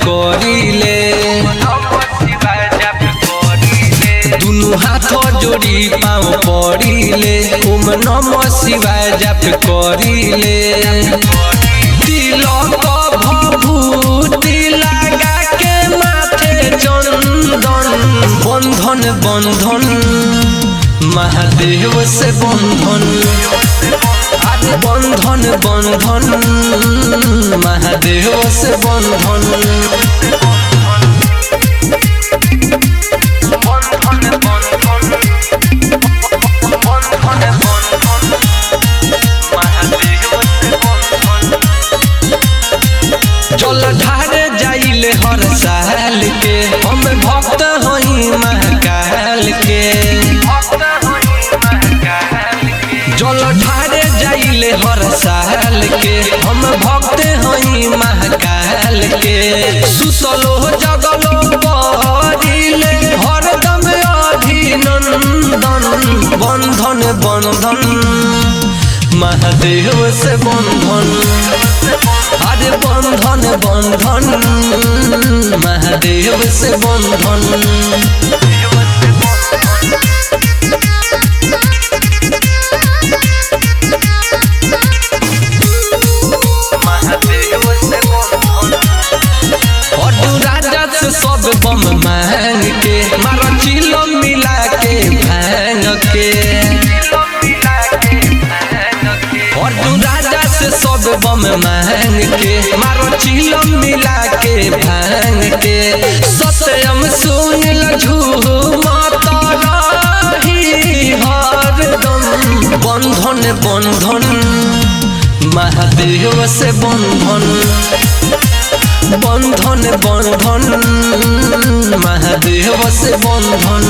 करिले दुनु हाथ जोड़ी पाँव पड़िले ओम नमः शिवाय जप करिले तिलक भभूति लगा के माथे चंदन बंधन बंधन महादेव से बंधन अरे बंधन बंधन महादेव से बंधन जल ढारे जाइले हर साल के हम भक्त हई महाकाल के जल ढारे जाइले हर साल के हम भक्त हई महाकाल के सुतलो जगलो परिले हरदम अभिनंदन बंधन बंधन महादेव से बंधन अरे बंधन बंधन महादेव से बंधन राजा से सब बम मांग के मारा चिलो मिला के भांग के और तू राजा से सब बम मांग के मारो चिलो मिला के भांग के सत्यम सुनिल झूमत रही हरदम बंधन बंधन महादेव से बंधन बंधन बंधन महादेव से बंधन।